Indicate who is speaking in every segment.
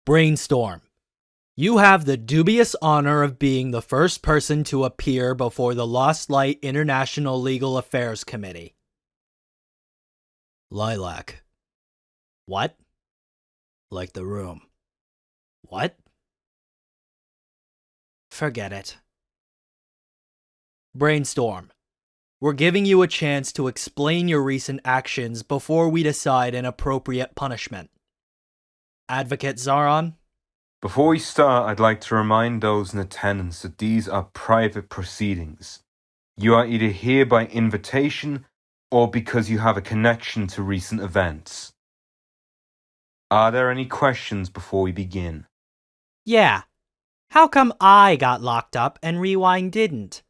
Speaker 1: Brainstorm. You have the dubious honor of being the first person to appear before the Lost Light International Legal Affairs Committee. Lilac. What? Like the room. What? Forget it. Brainstorm. We're giving you a chance to explain your recent actions before we decide an appropriate punishment. Advocate Xaaron?
Speaker 2: Before we start, I'd like to remind those in attendance that these are private proceedings. You are either here by invitation or because you have a connection to recent events. Are there any questions before we begin?
Speaker 1: Yeah. How come I got locked up and Rewind didn't?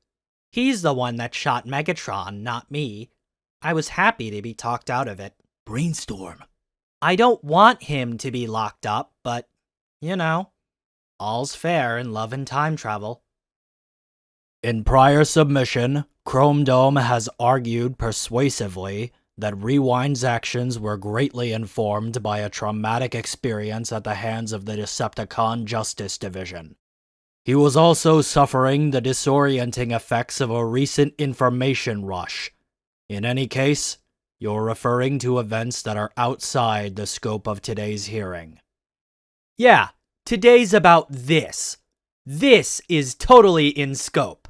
Speaker 1: He's the one that shot Megatron, not me. I was happy to be talked out of it. Brainstorm. I don't want him to be locked up, but, you know, all's fair in love and time travel. In prior submission, Chrome Dome has argued persuasively that Rewind's actions were greatly informed by a traumatic experience at the hands of the Decepticon Justice Division. He was also suffering the disorienting effects of a recent information rush. In any case, you're referring to events that are outside the scope of today's hearing. Yeah, today's about this. This is totally in scope.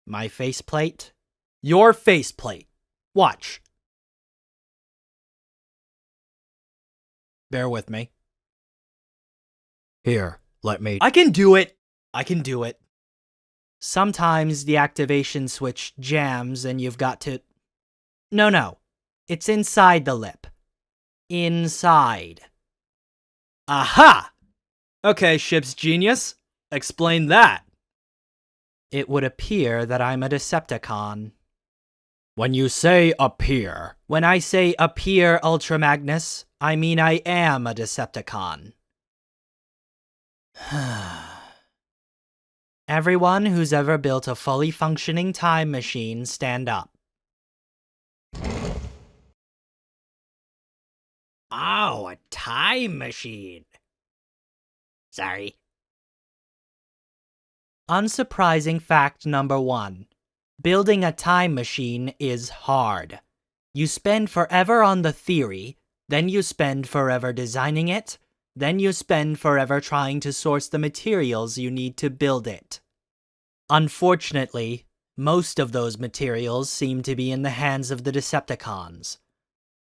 Speaker 1: My faceplate? Your faceplate. Watch. Bear with me. Here, let me... I can do it! Sometimes the activation switch jams and you've got to... No. It's inside the lip. Inside. Aha! Okay, ship's genius. Explain that. It would appear that I'm a Decepticon. When you say appear... When I say appear, Ultra Magnus, I mean I am a Decepticon. Everyone who's ever built a fully functioning time machine, stand up. Oh, a time machine. Sorry. Unsurprising fact number 1. Building a time machine is hard. You spend forever on the theory, then you spend forever designing it, then you spend forever trying to source the materials you need to build it. Unfortunately, most of those materials seem to be in the hands of the Decepticons.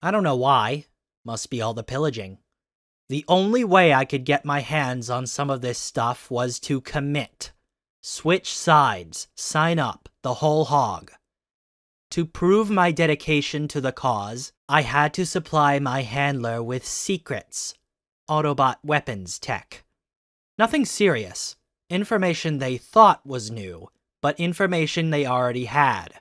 Speaker 1: I don't know why. Must be all the pillaging. The only way I could get my hands on some of this stuff was to commit. Switch sides, sign up, the whole hog. To prove my dedication to the cause, I had to supply my handler with secrets. Autobot weapons tech. Nothing serious. Information they thought was new, but information they already had.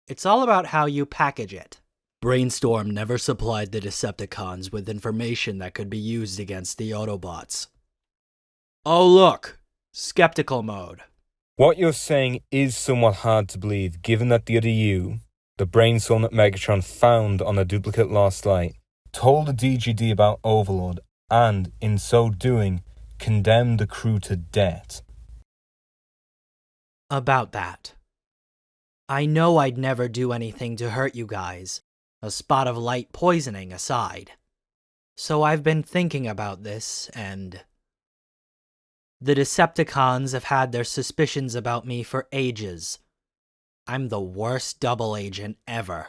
Speaker 1: It's all about how you package it. Brainstorm never supplied the Decepticons with information that could be used against the Autobots. Oh look! Skeptical mode.
Speaker 2: What you're saying is somewhat hard to believe, given that the other you, the Brainstorm that Megatron found on the duplicate Lost Light, told the DGD about Overlord, and, in so doing, condemned the crew to death.
Speaker 1: About that. I know I'd never do anything to hurt you guys, a spot of light poisoning aside. So I've been thinking about this, and... The Decepticons have had their suspicions about me for ages. I'm the worst double agent ever.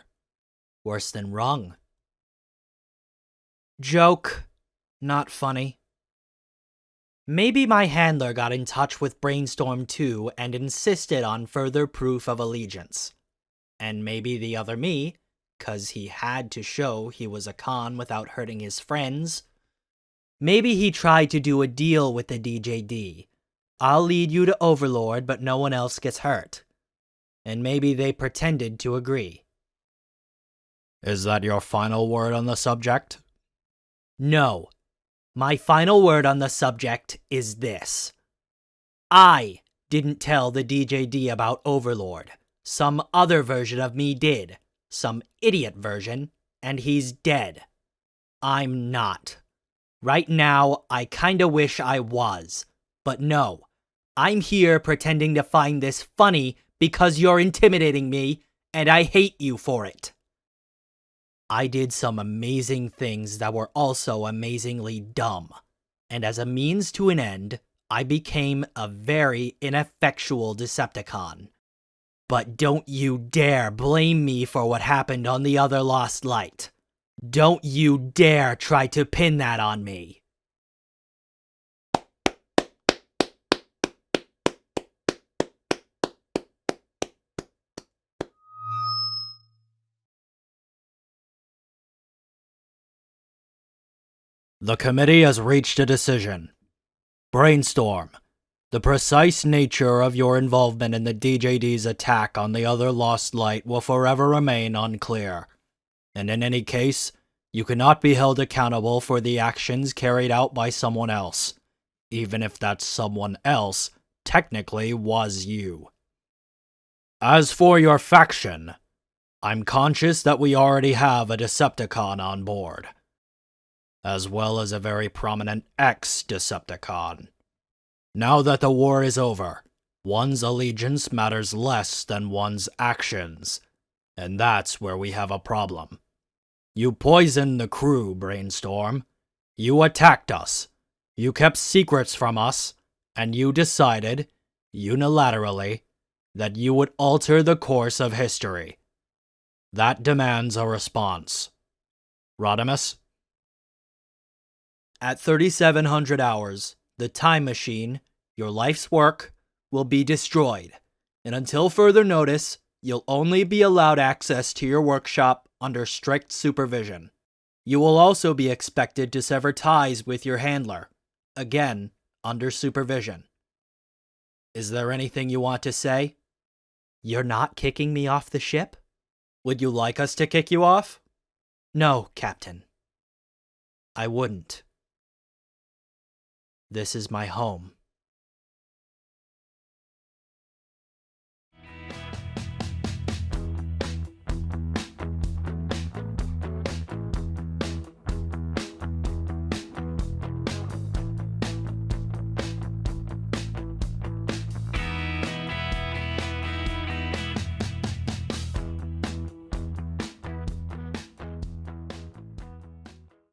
Speaker 1: Worse than Rung. Joke. Not funny. Maybe my handler got in touch with Brainstorm too and insisted on further proof of allegiance. And maybe the other me, 'cause he had to show he was a con without hurting his friends. Maybe he tried to do a deal with the DJD. I'll lead you to Overlord, but no one else gets hurt. And maybe they pretended to agree. Is that your final word on the subject? No. My final word on the subject is this. I didn't tell the DJD about Overlord. Some other version of me did. Some idiot version, and he's dead. I'm not. Right now, I kinda wish I was. But no, I'm here pretending to find this funny because you're intimidating me, and I hate you for it. I did some amazing things that were also amazingly dumb. And as a means to an end, I became a very ineffectual Decepticon. But don't you dare blame me for what happened on the other Lost Light. Don't you dare try to pin that on me. The committee has reached a decision. Brainstorm. The precise nature of your involvement in the DJD's attack on the other Lost Light will forever remain unclear. And in any case, you cannot be held accountable for the actions carried out by someone else, even if that someone else technically was you. As for your faction, I'm conscious that we already have a Decepticon on board, as well as a very prominent ex-Decepticon. Now that the war is over, one's allegiance matters less than one's actions, and that's where we have a problem. You poisoned the crew, Brainstorm. You attacked us. You kept secrets from us, and you decided, unilaterally, that you would alter the course of history. That demands a response. Rodimus? At 3,700 hours, the time machine, your life's work, will be destroyed, and until further notice, you'll only be allowed access to your workshop under strict supervision. You will also be expected to sever ties with your handler, again, under supervision. Is there anything you want to say? You're not kicking me off the ship? Would you like us to kick you off? No, Captain. I wouldn't. This is my home.